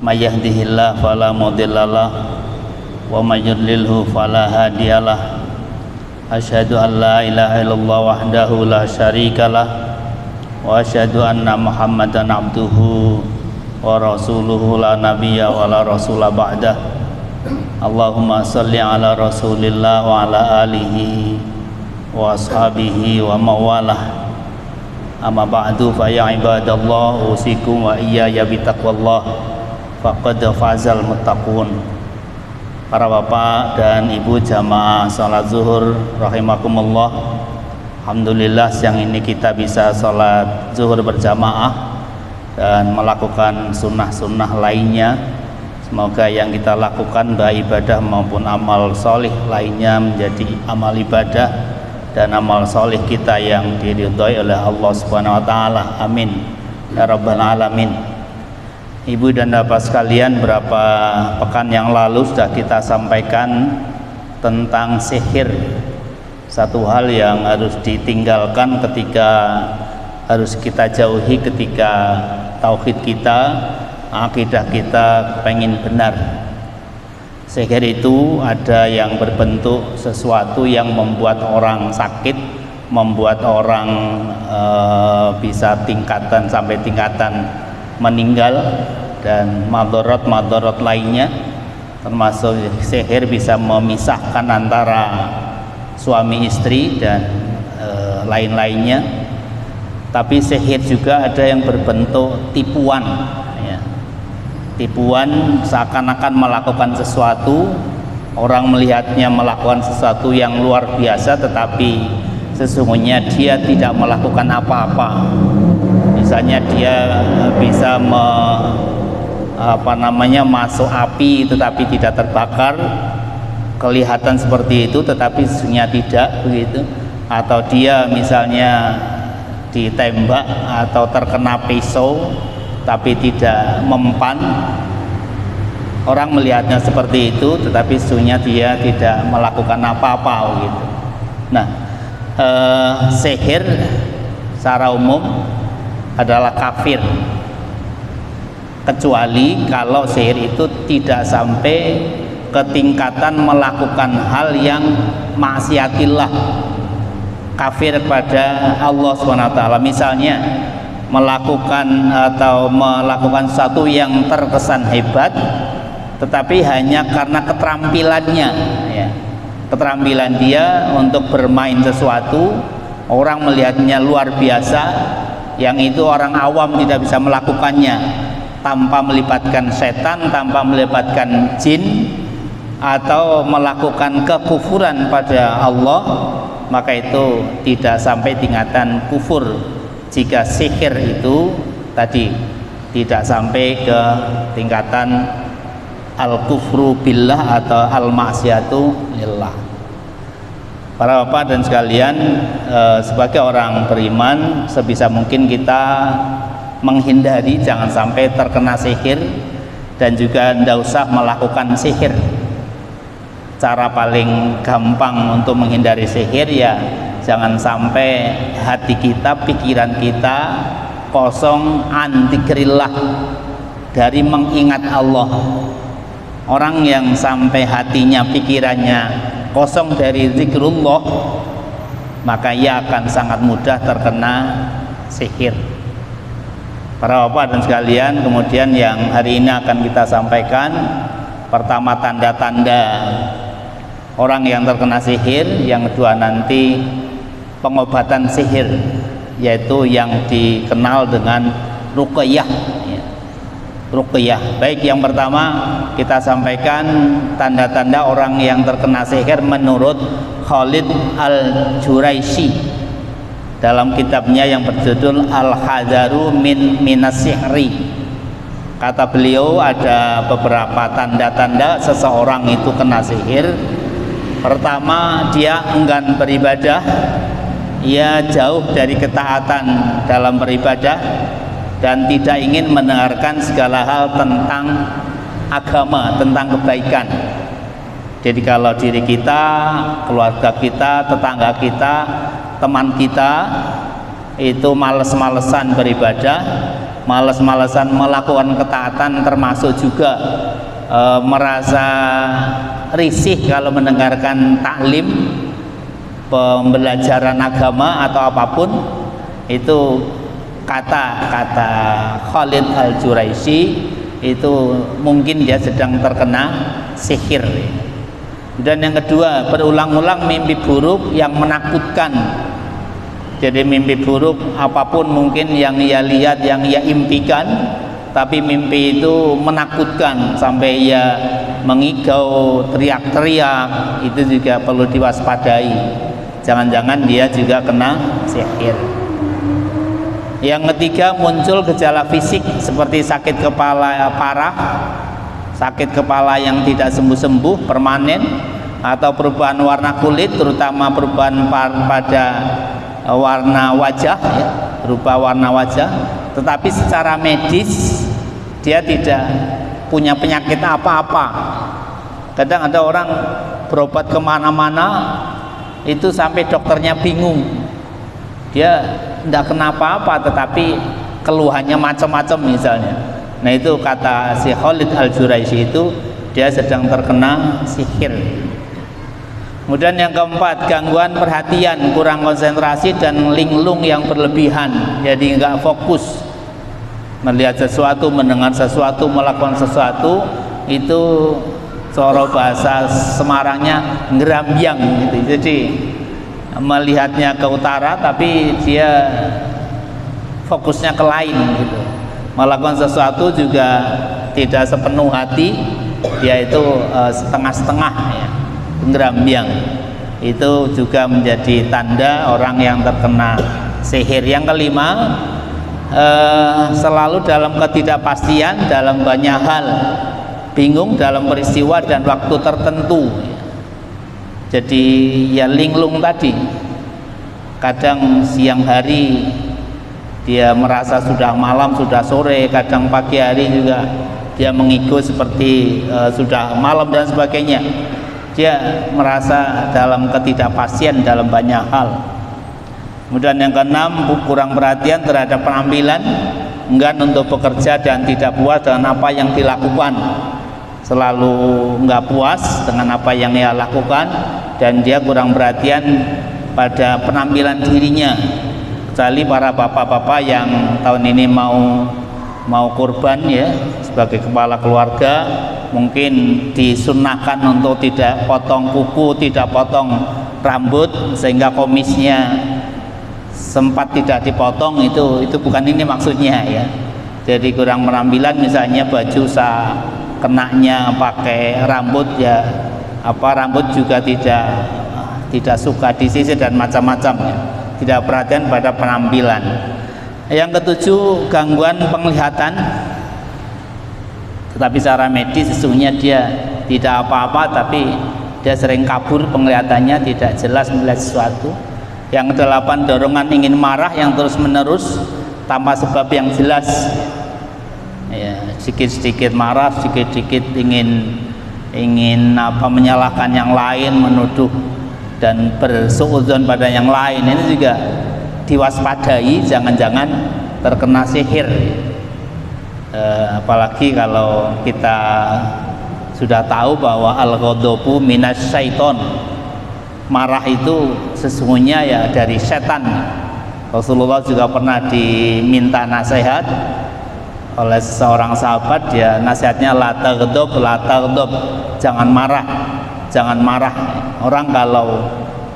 may yahdihillahu fala mudhillalah wa may yudlilhu fala hadiyalah. Asyhadu an la ilaha illallah wahdahu la syarikalah wa asyhadu anna Muhammadan abduhu wa rasuluhu la nabiyya wa la rasula ba'dah. Allahumma salli ala rasulillah wa ala alihi wa ashabihi wa mawalah. Amma ba'du fa ya ibadallah usikum wa iyaya bitaqwallah faqad fazal muttaqun. Para bapak dan ibu jamaah salat zuhur rahimakumullah. Alhamdulillah siang ini kita bisa salat zuhur berjamaah dan melakukan sunnah-sunnah lainnya. Semoga yang kita lakukan baik ibadah maupun amal solih lainnya menjadi amal ibadah dan amal solih kita yang diridhoi oleh Allah Subhanahu wa taala. Amin ya rabbal alamin. Ibu dan bapak sekalian, berapa pekan yang lalu sudah kita sampaikan tentang sihir. Satu hal yang harus ditinggalkan harus kita jauhi ketika tauhid kita, akidah kita pengen benar. Sihir itu ada yang berbentuk sesuatu yang membuat orang sakit, membuat orang bisa tingkatan sampai tingkatan meninggal, dan madorot lainnya, termasuk sihir bisa memisahkan antara suami istri dan lain-lainnya. Tapi sihir juga ada yang berbentuk tipuan ya. Tipuan seakan-akan melakukan sesuatu, orang melihatnya melakukan sesuatu yang luar biasa, tetapi sesungguhnya dia tidak melakukan apa-apa. Misalnya dia bisa masuk api tetapi tidak terbakar, kelihatan seperti itu tetapi sesungguhnya tidak begitu. Atau dia misalnya ditembak atau terkena pisau tapi tidak mempan, orang melihatnya seperti itu tetapi sesungguhnya dia tidak melakukan apa-apa begitu. Nah, sihir secara umum adalah kafir, kecuali kalau sihir itu tidak sampai ke tingkatan melakukan hal yang maksiatillah, kafir pada Allah SWT. Misalnya melakukan sesuatu yang terkesan hebat tetapi hanya karena keterampilannya ya. Keterampilan dia untuk bermain sesuatu, orang melihatnya luar biasa, yang itu orang awam tidak bisa melakukannya tanpa melibatkan setan, tanpa melibatkan jin, atau melakukan kekufuran pada Allah, maka itu tidak sampai tingkatan kufur. Jika sihir itu tadi tidak sampai ke tingkatan al-kufru billah atau al-maksiatu lillah. Para bapak dan sekalian, sebagai orang beriman sebisa mungkin kita menghindari jangan sampai terkena sihir, dan juga tidak usah melakukan sihir. Cara paling gampang untuk menghindari sihir ya jangan sampai hati kita, pikiran kita kosong an dzikrillah, dari mengingat Allah. Orang yang sampai hatinya, pikirannya kosong dari zikrullah, maka ia akan sangat mudah terkena sihir. Para bapak dan sekalian, kemudian yang hari ini akan kita sampaikan, pertama tanda-tanda orang yang terkena sihir, yang kedua nanti pengobatan sihir, yaitu yang dikenal dengan ruqyah. Ruqyah. Baik, yang pertama kita sampaikan tanda-tanda orang yang terkena sihir menurut Khalid Al-Juraisi dalam kitabnya yang berjudul Al-Hadaru Minas Sihri. Kata beliau ada beberapa tanda-tanda seseorang itu kena sihir. Pertama, dia enggan beribadah, ia jauh dari ketaatan dalam beribadah dan tidak ingin mendengarkan segala hal tentang agama, tentang kebaikan. Jadi kalau diri kita, keluarga kita, tetangga kita, teman kita itu males-malesan beribadah, males-malesan melakukan ketaatan, termasuk juga merasa risih kalau mendengarkan taklim, pembelajaran agama atau apapun. Itu kata Khalid Al-Juraisi itu mungkin dia sedang terkena sihir. Dan yang kedua, berulang-ulang mimpi buruk yang menakutkan. Jadi mimpi buruk apapun mungkin yang ia lihat, yang ia impikan, tapi mimpi itu menakutkan sampai ia mengigau, teriak-teriak, itu juga perlu diwaspadai. Jangan-jangan dia juga kena sihir. Yang ketiga, muncul gejala fisik seperti sakit kepala parah, sakit kepala yang tidak sembuh-sembuh, permanen, atau perubahan warna kulit, terutama perubahan pada warna wajah, ya, berubah warna wajah, tetapi secara medis dia tidak punya penyakit apa-apa. Kadang ada orang berobat kemana-mana itu sampai dokternya bingung, dia tidak kenapa-apa tetapi keluhannya macam-macam misalnya. Nah itu kata si Khalid Al-Juraisi, itu dia sedang terkena sihir. Kemudian yang keempat, gangguan perhatian, kurang konsentrasi dan linglung yang berlebihan, jadi nggak fokus melihat sesuatu, mendengar sesuatu, melakukan sesuatu. Itu cara bahasa Semarangnya ngerambyang gitu. Jadi melihatnya ke utara tapi dia fokusnya ke lain gitu. Melakukan sesuatu juga tidak sepenuh hati, dia itu setengah-setengah ya, ngerambyang. Itu juga menjadi tanda orang yang terkena sihir. Yang kelima, selalu dalam ketidakpastian dalam banyak hal, bingung dalam peristiwa dan waktu tertentu. Jadi ya linglung tadi, kadang siang hari dia merasa sudah malam, sudah sore, kadang pagi hari juga dia mengikut seperti sudah malam dan sebagainya. Dia merasa dalam ketidakpastian dalam banyak hal. Kemudian yang keenam, kurang perhatian terhadap penampilan, enggan untuk bekerja dan tidak puas dengan apa yang dilakukan, selalu enggak puas dengan apa yang ia lakukan, dan dia kurang perhatian pada penampilan dirinya. Kecuali para bapak-bapak yang tahun ini mau kurban ya, sebagai kepala keluarga, mungkin disunnahkan untuk tidak potong kuku, tidak potong rambut, sehingga komisnya sempat tidak dipotong. Itu bukan ini maksudnya ya. Jadi kurang penampilan, misalnya baju kenanya pakai rambut ya, rambut juga tidak suka disisir dan macam-macam ya. Tidak perhatian pada penampilan. Yang ketujuh, gangguan penglihatan, tetapi secara medis sesungguhnya dia tidak apa-apa, tapi dia sering kabur penglihatannya, tidak jelas melihat sesuatu. Yang kedelapan, dorongan ingin marah yang terus menerus tanpa sebab yang jelas ya, sedikit-sedikit marah, sedikit-sedikit ingin menyalahkan yang lain, menuduh dan bersuudzon pada yang lain. Ini juga diwaspadai, jangan-jangan terkena sihir. Apalagi kalau kita sudah tahu bahwa al-ghadabu minas syaiton, marah itu sesungguhnya ya dari setan. Rasulullah juga pernah diminta nasihat oleh seorang sahabat, dia nasihatnya la taghdab, jangan marah, jangan marah. Orang kalau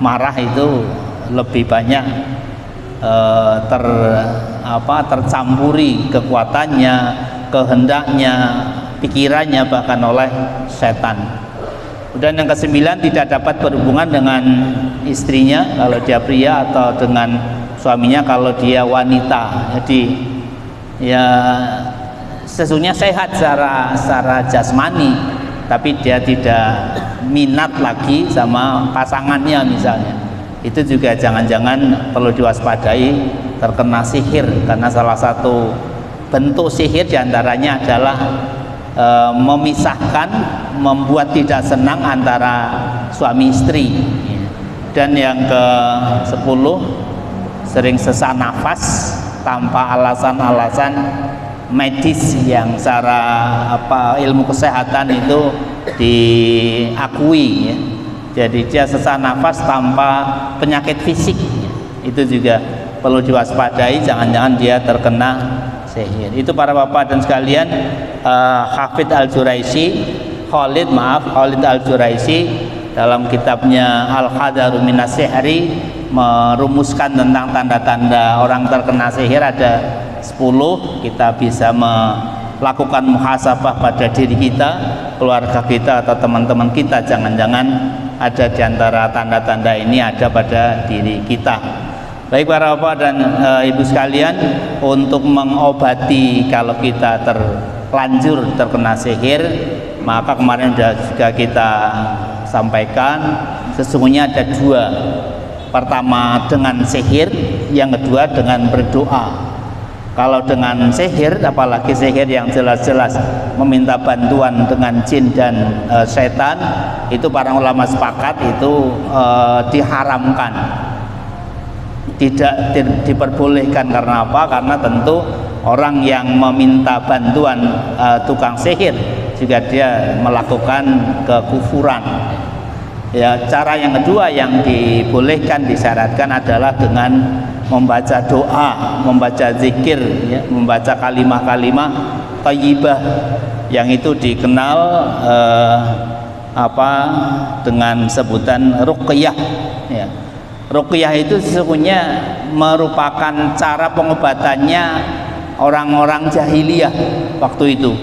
marah itu lebih banyak tercampuri kekuatannya, kehendaknya, pikirannya bahkan oleh setan. Dan yang kesembilan, tidak dapat berhubungan dengan istrinya kalau dia pria, atau dengan suaminya kalau dia wanita. Jadi ya sesungguhnya sehat secara jasmani, tapi dia tidak minat lagi sama pasangannya misalnya. Itu juga jangan-jangan perlu diwaspadai terkena sihir, karena salah satu bentuk sihir diantaranya adalah memisahkan, membuat tidak senang antara suami istri. Dan yang ke-10, sering sesak nafas tanpa alasan-alasan medis yang secara ilmu kesehatan itu diakui ya. Jadi dia sesak nafas tanpa penyakit fisik ya. Itu juga perlu diwaspadai, jangan-jangan dia terkena sihir. Itu para bapak dan sekalian, Khalid Al-Juraisi dalam kitabnya Al-Hadaru Minas Sihri merumuskan tentang tanda-tanda orang terkena sihir ada 10. Kita bisa melakukan muhasabah pada diri kita, keluarga kita atau teman-teman kita, jangan-jangan ada di antara tanda-tanda ini ada pada diri kita. Baik para bapak dan ibu sekalian, untuk mengobati kalau kita terlanjur terkena sihir, maka kemarin juga kita sampaikan sesungguhnya ada 2. Pertama dengan sihir, yang kedua dengan berdoa. Kalau dengan sihir, apalagi sihir yang jelas-jelas meminta bantuan dengan jin dan setan, itu para ulama sepakat itu diharamkan, tidak diperbolehkan. Karena apa? Karena tentu orang yang meminta bantuan tukang sihir juga dia melakukan kekufuran ya. Cara yang kedua yang dibolehkan, disyaratkan adalah dengan membaca doa, membaca zikir ya, membaca kalimah-kalimah thayyibah yang itu dikenal dengan sebutan ruqyah ya. Ruqyah itu sesungguhnya merupakan cara pengobatannya orang-orang jahiliyah waktu itu,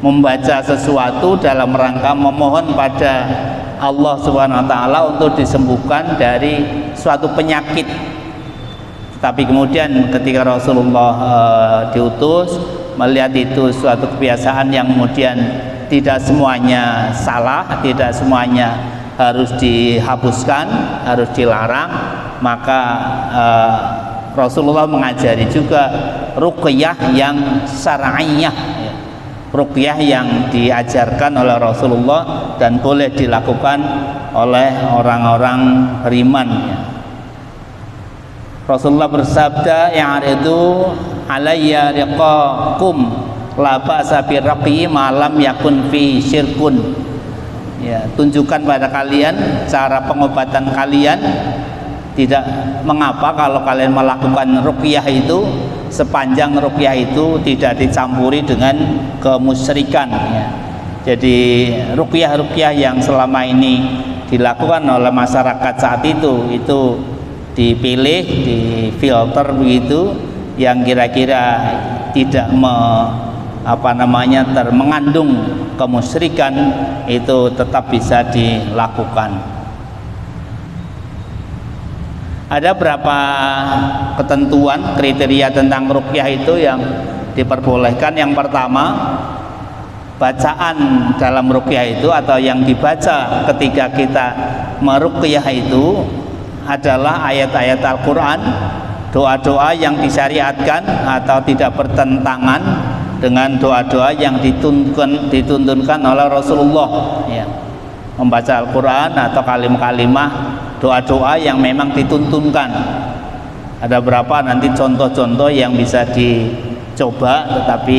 membaca sesuatu dalam rangka memohon pada Allah Subhanahu wa taala untuk disembuhkan dari suatu penyakit. Tapi kemudian ketika Rasulullah diutus, melihat itu suatu kebiasaan yang kemudian tidak semuanya salah, tidak semuanya harus dihapuskan, harus dilarang, maka Rasulullah mengajari juga ruqyah yang syar'iyah ya. Ruqyah yang diajarkan oleh Rasulullah dan boleh dilakukan oleh orang-orang beriman ya. Rasulullah bersabda, "Ya'ridu alayya riqakum la ba'sa bi raqi ma lam yakun fi syirkun." Ya, tunjukkan pada kalian cara pengobatan kalian. Tidak mengapa kalau kalian melakukan ruqyah itu sepanjang ruqyah itu tidak dicampuri dengan kemusyrikan ya. Jadi ruqyah-ruqyah yang selama ini dilakukan oleh masyarakat saat itu dipilih, difilter begitu, yang kira-kira tidak mengandung kemusyrikan, itu tetap bisa dilakukan. Ada berapa ketentuan kriteria tentang ruqyah itu yang diperbolehkan. Yang pertama, bacaan dalam ruqyah itu atau yang dibaca ketika kita meruqyah itu adalah ayat-ayat Al-Quran, doa-doa yang disyariatkan atau tidak bertentangan dengan doa-doa yang dituntunkan oleh Rasulullah ya. Membaca Al-Quran atau kalimah-kalimah doa-doa yang memang dituntunkan. Ada berapa nanti contoh-contoh yang bisa dicoba, tetapi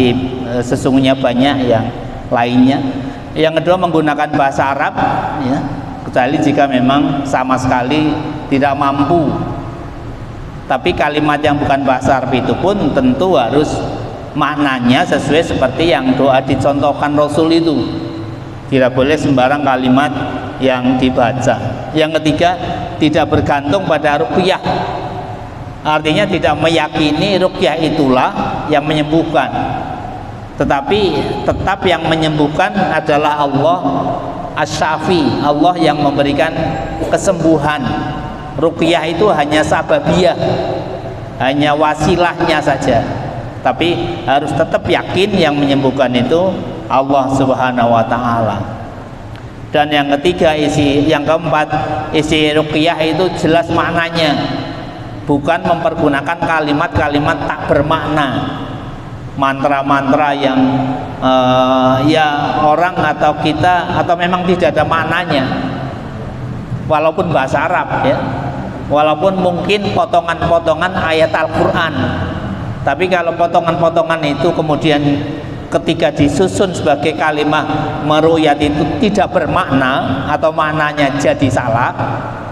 sesungguhnya banyak yang lainnya. Yang kedua, menggunakan bahasa Arab ya, kecuali jika memang sama sekali tidak mampu. Tapi kalimat yang bukan bahasa Arab itu pun tentu harus maknanya sesuai seperti yang doa dicontohkan Rasul itu. Tidak boleh sembarang kalimat yang dibaca. Yang ketiga, tidak bergantung pada ruqyah. Artinya tidak meyakini ruqyah itulah yang menyembuhkan, tetapi tetap yang menyembuhkan adalah Allah Asy-Syafi, Allah yang memberikan kesembuhan. Ruqyah itu hanya sababiyah, hanya wasilahnya saja, tapi harus tetap yakin yang menyembuhkan itu Allah Subhanahu wa taala. Dan yang ketiga, yang keempat, isi ruqyah itu jelas maknanya, bukan mempergunakan kalimat-kalimat tak bermakna, mantra-mantra yang ya orang atau kita atau memang tidak ada maknanya, walaupun bahasa Arab ya, walaupun mungkin potongan-potongan ayat Al-Quran, Tapi kalau potongan-potongan itu kemudian ketika disusun sebagai kalimat meruyat itu tidak bermakna atau maknanya jadi salah,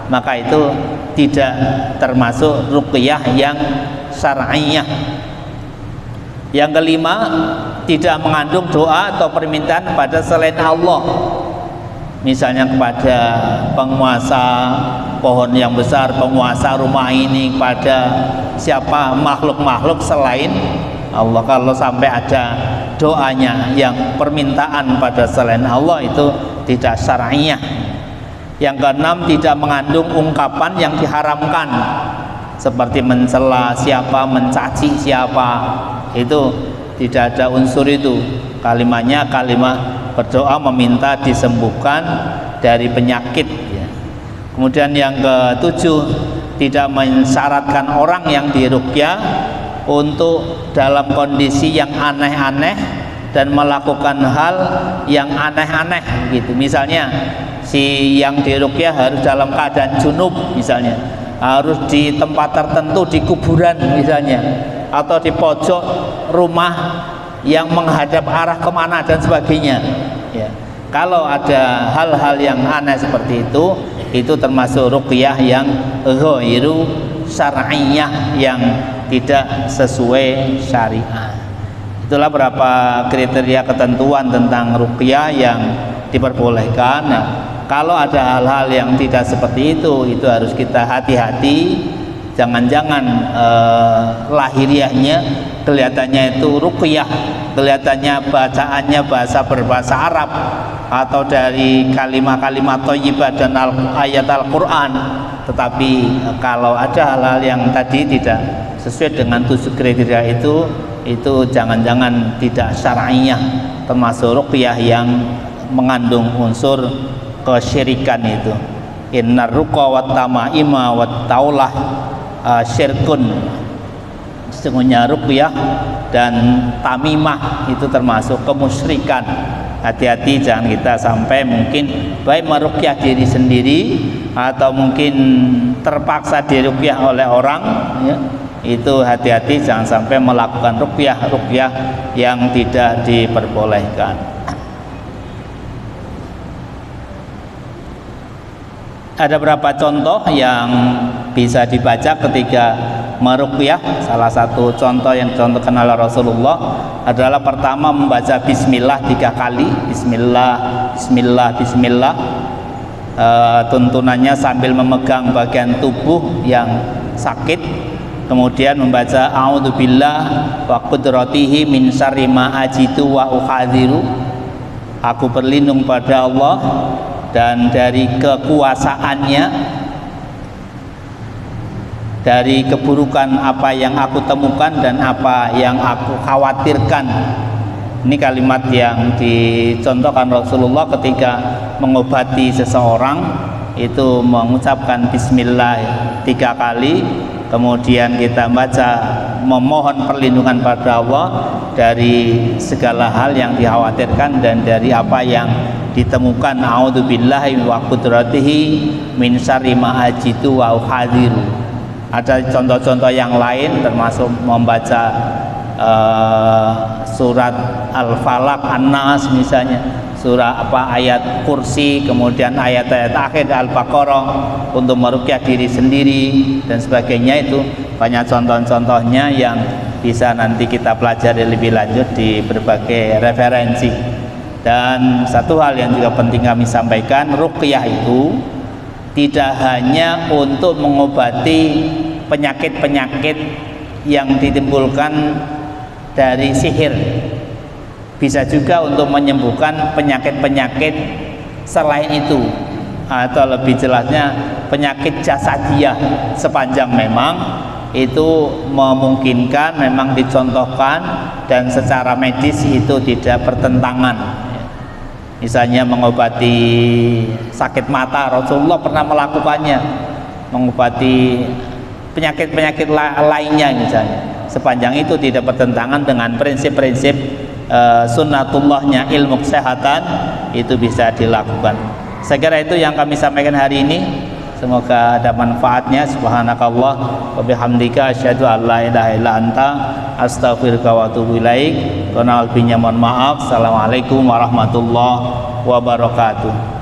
maka itu tidak termasuk ruqyah yang syar'iyah. Yang kelima, tidak mengandung doa atau permintaan pada selain Allah, misalnya kepada penguasa pohon yang besar, penguasa rumah ini, kepada siapa makhluk-makhluk selain Allah. Kalau sampai ada doanya yang permintaan pada selain Allah, itu tidak syar'iyah. Yang keenam, tidak mengandung ungkapan yang diharamkan seperti mencela siapa, mencaci siapa, itu tidak ada unsur itu. Kalimatnya kalimat berdoa meminta disembuhkan dari penyakit ya. Kemudian yang ketujuh, tidak mensyaratkan orang yang diruqyah untuk dalam kondisi yang aneh-aneh dan melakukan hal yang aneh-aneh gitu. Misalnya si yang diruqyah harus dalam keadaan junub misalnya, harus di tempat tertentu, di kuburan misalnya, atau di pojok rumah yang menghadap arah kemana dan sebagainya ya. Kalau ada hal-hal yang aneh seperti itu termasuk ruqyah yang ghairu syar'iyah, yang tidak sesuai syariah. Itulah beberapa kriteria ketentuan tentang ruqyah yang diperbolehkan. Nah, kalau ada hal-hal yang tidak seperti itu harus kita hati-hati. Jangan-jangan lahiriahnya kelihatannya itu ruqyah, kelihatannya bacaannya berbahasa Arab atau dari kalimat-kalimat thayyibah dan ayat Al-Quran, tetapi kalau ada hal-hal yang tadi tidak sesuai dengan 7 kriteria itu jangan-jangan tidak syar'iyah, termasuk ruqyah yang mengandung unsur kesyirikan itu. Innar ruqa wat tamaima wat taulah syirkun. Sesungguhnya ruqyah dan tamimah itu termasuk kemusyrikan. Hati-hati, jangan kita sampai mungkin baik meruqyah diri sendiri atau mungkin terpaksa diruqyah oleh orang ya. Itu hati-hati, jangan sampai melakukan ruqyah yang tidak diperbolehkan. Ada beberapa contoh yang bisa dibaca ketika meruqyah. Salah satu contoh yang dicontohkan oleh Rasulullah adalah pertama membaca bismillah 3 kali. Bismillah, bismillah, bismillah. Tuntunannya sambil memegang bagian tubuh yang sakit. Kemudian membaca a'udzubillah wa qudratihi min syarri ma ajidu wa uhadziru. Aku berlindung pada Allah dan dari kekuasaannya, dari keburukan apa yang aku temukan dan apa yang aku khawatirkan. Ini kalimat yang dicontohkan Rasulullah ketika mengobati seseorang, itu mengucapkan bismillah 3 kali. Kemudian kita baca memohon perlindungan pada Allah dari segala hal yang dikhawatirkan dan dari apa yang ditemukan. A'udzubillahi wa qudratihi min syarri ma ajidu wa uhadziru. Ada contoh-contoh yang lain, termasuk membaca surat Al-Falaq, An-Nas misalnya, surah ayat kursi, kemudian ayat-ayat akhir Al-Baqarah untuk meruqyah diri sendiri dan sebagainya. Itu banyak contoh-contohnya yang bisa nanti kita pelajari lebih lanjut di berbagai referensi. Dan satu hal yang juga penting kami sampaikan, ruqyah itu tidak hanya untuk mengobati penyakit-penyakit yang ditimbulkan dari sihir, bisa juga untuk menyembuhkan penyakit-penyakit selain itu, atau lebih jelasnya penyakit jasadiah, sepanjang memang itu memungkinkan, memang dicontohkan dan secara medis itu tidak bertentangan. Misalnya mengobati sakit mata, Rasulullah pernah melakukannya. Mengobati penyakit-penyakit lainnya misalnya, sepanjang itu tidak bertentangan dengan prinsip-prinsip sunnatullahnya ilmu kesehatan, itu bisa dilakukan. Saya kira itu yang kami sampaikan hari ini. semoga ada manfaatnya. Subhanakallah wa bihamdika asyhadu an la ilaha illa anta astaghfiruka wa atubu ilaik. Mohon maaf. Assalamualaikum warahmatullahi wabarakatuh.